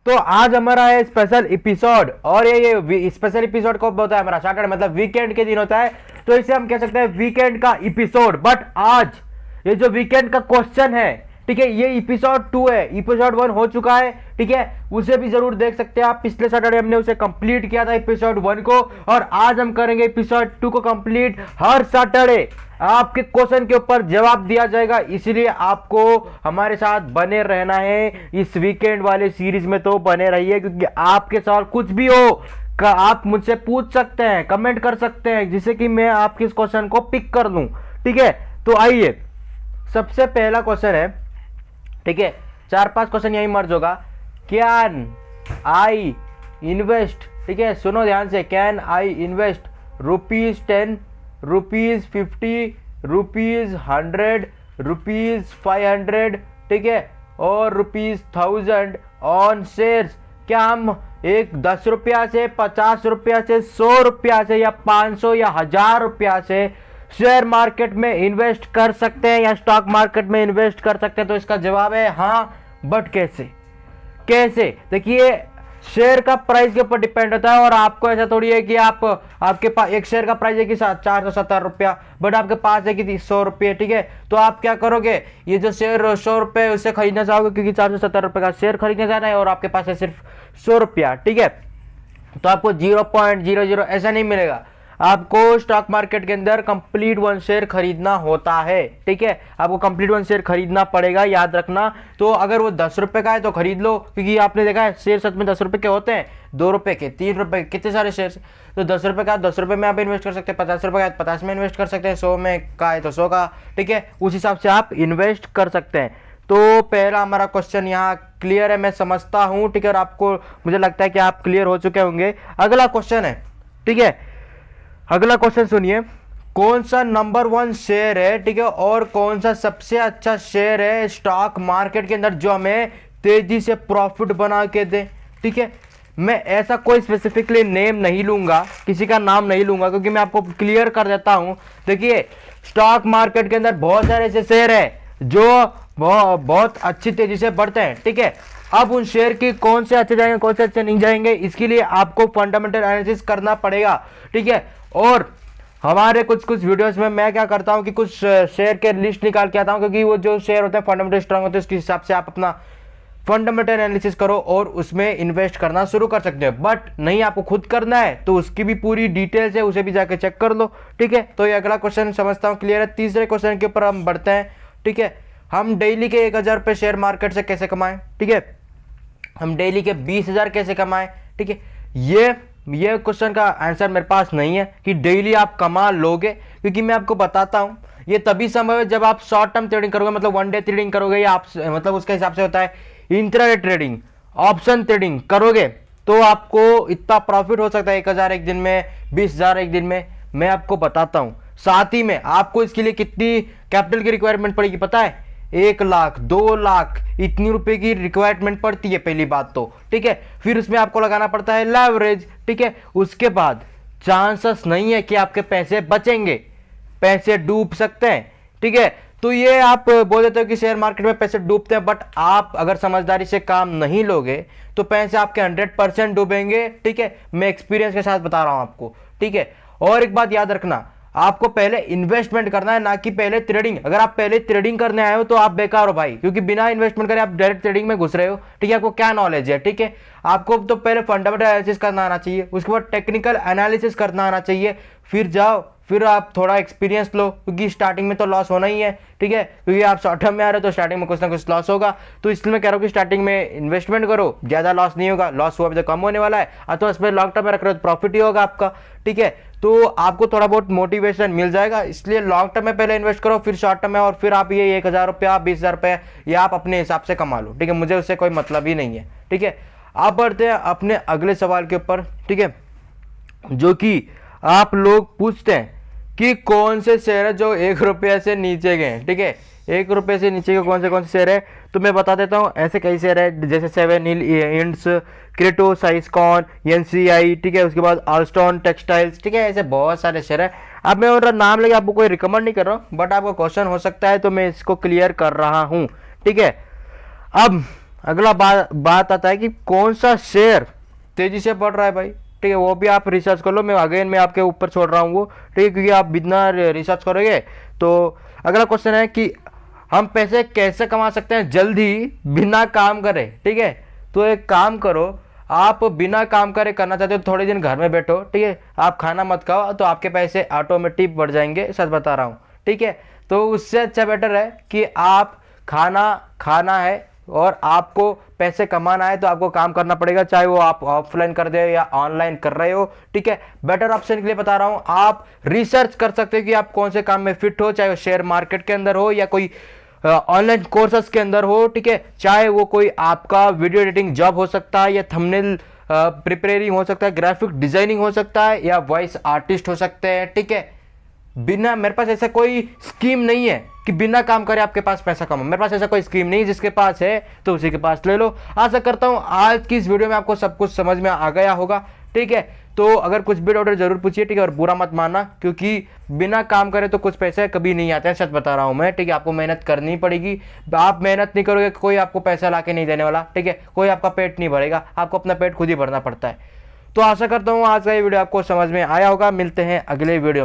तो आज हमारा है स्पेशल एपिसोड, और ये स्पेशल एपिसोड कब होता है हमारा? सैटरडे, मतलब वीकेंड के दिन होता है, तो इसे हम कह सकते हैं वीकेंड का एपिसोड। बट आज ये जो वीकेंड का क्वेश्चन है, ठीक है, ये एपिसोड 2 है, एपिसोड 1 हो चुका है, ठीक है, उसे भी जरूर देख सकते हैं आप। पिछले सैटरडे हमने उसे कंप्लीट किया था एपिसोड 1 को, और आज हम करेंगे एपिसोड 2 को कंप्लीट। हर सैटरडे आपके क्वेश्चन के ऊपर जवाब दिया जाएगा, इसलिए आपको हमारे साथ बने रहना है इस वीकेंड वाले सीरीज में। तो बने रहिए, क्योंकि आपके सवाल कुछ भी हो आप मुझसे पूछ सकते हैं, कमेंट कर सकते हैं, जिससे कि मैं आपके इस क्वेश्चन को पिक कर लूं, ठीक है। तो आइए, सबसे पहला क्वेश्चन है, ठीक है, 4-5 क्वेश्चन यही मर्ज होगा। कैन आई इन्वेस्ट, ठीक है, सुनो ध्यान से, कैन आई इन्वेस्ट ₹10, ₹50, ₹100, ₹500, ठीक है, और ₹1000 ऑन शेयर्स। क्या हम एक 10 रुपया से, 50 रुपया से, 100 रुपया से, या 500 या 1000 रुपया से शेयर मार्केट में इन्वेस्ट कर सकते हैं, या स्टॉक मार्केट में इन्वेस्ट कर सकते हैं? तो इसका जवाब है हाँ, बट कैसे? देखिए, शेयर का प्राइस के ऊपर डिपेंड होता है, और आपको ऐसा थोड़ी है कि आपके पास एक शेयर का प्राइस है कि 470 रुपया, बट आपके पास है कि 100 रुपये, ठीक है। तो आप क्या करोगे, ये जो शेयर 100 रुपये उससे खरीदना चाहोगे, क्योंकि 470 रुपये का शेयर खरीदने जाना है और आपके पास है सिर्फ 100 रुपया, ठीक है। तो आपको 0.00 ऐसा नहीं मिलेगा, आपको स्टॉक मार्केट के अंदर कंप्लीट 1 शेयर खरीदना होता है, ठीक है। आपको कंप्लीट 1 शेयर खरीदना पड़ेगा, याद रखना। तो अगर वो 10 रुपए का है तो खरीद लो, क्योंकि आपने देखा है शेयर सच में 10 रुपए के होते हैं, 2 रुपए के, 3 रुपए के, कितने सारे शेयर। तो 10 रुपए का 10 रुपए में आप इन्वेस्ट कर सकते हैं, 50 रुपए का 50 में इन्वेस्ट कर सकते हैं, 100 में का है तो 100 का, ठीक है, उस हिसाब से आप इन्वेस्ट कर सकते हैं। तो पहला हमारा क्वेश्चन यहाँ क्लियर है, मैं समझता हूँ, ठीक है, और आपको मुझे लगता है कि आप क्लियर हो चुके होंगे। अगला क्वेश्चन है, ठीक है, अगला क्वेश्चन सुनिए, कौन सा नंबर 1 शेयर है, ठीक है, और कौन सा सबसे अच्छा शेयर है स्टॉक मार्केट के अंदर जो हमें तेजी से प्रॉफिट बना के दे, ठीक है। मैं ऐसा कोई स्पेसिफिकली नेम नहीं लूंगा, किसी का नाम नहीं लूंगा, क्योंकि मैं आपको क्लियर कर देता हूं। देखिए, स्टॉक मार्केट के अंदर बहुत सारे ऐसे शेयर है जो बहुत अच्छी तेजी से बढ़ते हैं, ठीक है। अब उन शेयर की कौन से अच्छे जाएंगे, कौन से अच्छे नहीं जाएंगे, इसके लिए आपको फंडामेंटल एनालिसिस करना पड़ेगा, ठीक है। और हमारे कुछ वीडियोस में मैं क्या करता हूं कि कुछ शेयर के लिस्ट निकाल के आता हूं, क्योंकि वो जो शेयर होते हैं फंडामेंटल स्ट्रांग होते हैं, उसके हिसाब से आप अपना फंडामेंटल एनालिसिस करो और उसमें इन्वेस्ट करना शुरू कर सकते हैं। बट नहीं आपको खुद करना है तो उसकी भी पूरी डिटेल्स है, उसे भी जाके चेक कर लो, ठीक है। तो ये अगला क्वेश्चन समझता हूं क्लियर है। तीसरे क्वेश्चन के ऊपर हम बढ़ते हैं, ठीक है। हम डेली के 1000 रुपये शेयर मार्केट से कैसे कमाएं, ठीक है, हम डेली के 20,000 कैसे कमाएं, ठीक है। ये क्वेश्चन का आंसर मेरे पास नहीं है कि डेली आप कमा लोगे, क्योंकि मैं आपको बताता हूं ये तभी संभव है जब आप शॉर्ट टर्म ट्रेडिंग करोगे, मतलब 1 डे ट्रेडिंग करोगे, या आप मतलब उसके हिसाब से होता है इंट्राडे ट्रेडिंग, ऑप्शन ट्रेडिंग करोगे, तो आपको इतना प्रॉफिट हो सकता है 1000 एक दिन में, 20,000 एक दिन में। मैं आपको बताता हूं, साथ ही में आपको इसके लिए कितनी कैपिटल की रिक्वायरमेंट पड़ेगी पता है? 1 लाख, 2 लाख, इतनी रुपए की रिक्वायरमेंट पड़ती है पहली बात तो, ठीक है। फिर उसमें आपको लगाना पड़ता है लेवरेज, ठीक है। उसके बाद चांसेस नहीं है कि आपके पैसे बचेंगे, पैसे डूब सकते हैं, ठीक है। तो ये आप बोल देते हो कि शेयर मार्केट में पैसे डूबते हैं, बट आप अगर समझदारी से काम नहीं लोगे तो पैसे आपके 100% डूबेंगे, ठीक है। मैं एक्सपीरियंस के साथ बता रहा हूं आपको, ठीक है। और एक बात याद रखना, आपको पहले इन्वेस्टमेंट करना है, ना कि पहले ट्रेडिंग। अगर आप पहले ट्रेडिंग करने आए हो तो आप बेकार हो भाई, क्योंकि बिना इन्वेस्टमेंट करे आप डायरेक्ट ट्रेडिंग में घुस रहे हो, ठीक है। आपको क्या नॉलेज है, ठीक है। आपको तो पहले फंडामेंटल एनालिसिस करना आना चाहिए, उसके बाद टेक्निकल एनालिसिस करना आना चाहिए, फिर जाओ, फिर आप थोड़ा एक्सपीरियंस लो, क्योंकि स्टार्टिंग में तो लॉस होना ही है, ठीक है। क्योंकि आप शॉर्ट टर्म में आ रहे हो तो स्टार्टिंग में कुछ ना कुछ लॉस होगा, तो इसलिए मैं कह रहा हूँ कि स्टार्टिंग में इन्वेस्टमेंट करो, ज्यादा लॉस नहीं होगा, लॉस हुआ भी तो कम होने वाला है, अथवा इसमें लॉन्ग टर्म में रख रहे हो तो प्रॉफिट ही होगा आपका, ठीक है। तो आपको थोड़ा बहुत मोटिवेशन मिल जाएगा, इसलिए लॉन्ग टर्म में पहले इन्वेस्ट करो, फिर शॉर्ट टर्म में, और फिर आप ये 1000 रुपया, 20,000 रुपये, या आप अपने हिसाब से कमा लो, ठीक है। मुझे उससे कोई मतलब ही नहीं है, ठीक है। आप बढ़ते हैं अपने अगले सवाल के ऊपर, ठीक है, जो कि आप लोग पूछते हैं कि कौन से शेयर है जो 1 रुपये से नीचे गए, ठीक है। 1 रुपये से नीचे के कौन से शेयर है, तो मैं बता देता हूँ। ऐसे कई शेयर है, जैसे 7 हिल इंड्स, क्रेटो, साइस्कॉन, एनसीआई, ठीक है। उसके बाद आलस्टॉन टेक्सटाइल्स, ठीक है। ऐसे बहुत सारे शेयर है। अब मैं उनका नाम लेके आपको कोई रिकमेंड नहीं कर रहा हूँ, बट आपको क्वेश्चन हो सकता है तो मैं इसको क्लियर कर रहा हूँ, ठीक है। अब अगला बात आता है कि कौन सा शेयर तेजी से बढ़ रहा है भाई, ठीक है, वो भी आप रिसर्च कर लो। मैं आपके ऊपर छोड़ रहा हूँ वो, ठीक है, क्योंकि आप बिना रिसर्च करोगे तो। अगला क्वेश्चन है कि हम पैसे कैसे कमा सकते हैं जल्दी बिना काम करे, ठीक है। तो एक काम करो, आप बिना काम करे करना चाहते हो थोड़े दिन घर में बैठो, ठीक है, आप खाना मत खाओ, तो आपके पैसे ऑटोमेटिक बढ़ जाएंगे, सच बता रहा हूँ, ठीक है। तो उससे अच्छा बेटर है कि आप खाना है और आपको पैसे कमाना है तो आपको काम करना पड़ेगा, चाहे वो आप ऑफलाइन कर दे या ऑनलाइन कर रहे हो, ठीक है। बेटर ऑप्शन के लिए बता रहा हूं, आप रिसर्च कर सकते हो कि आप कौन से काम में फिट हो, चाहे वो शेयर मार्केट के अंदर हो या कोई ऑनलाइन कोर्सेस के अंदर हो, ठीक है, चाहे वो कोई आपका वीडियो एडिटिंग जॉब हो सकता है या थंबनेल प्रिपेयरिंग हो सकता है, ग्राफिक डिजाइनिंग हो सकता है या वॉइस आर्टिस्ट हो सकते हैं, ठीक है। बिना, मेरे पास ऐसा कोई स्कीम नहीं है कि बिना काम करे आपके पास पैसा कमाओ, मेरे पास ऐसा कोई स्कीम नहीं है, जिसके पास है तो उसी के पास ले लो। आशा करता हूं आज की इस वीडियो में आपको सब कुछ समझ में आ गया होगा, ठीक है। तो अगर कुछ भी डाउट है जरूर पूछिए, ठीक है, और बुरा मत मानना, क्योंकि बिना काम करे तो कुछ पैसे कभी नहीं आते हैं, सच बता रहा हूं मैं, ठीक है। आपको मेहनत करनी पड़ेगी, आप मेहनत नहीं करोगे कोई आपको पैसा ला के नहीं देने वाला, ठीक है, कोई आपका पेट नहीं भरेगा, आपको अपना पेट खुद ही भरना पड़ता है। तो आशा करता हूँ आज का ये वीडियो आपको समझ में आया होगा। मिलते हैं अगले वीडियो में।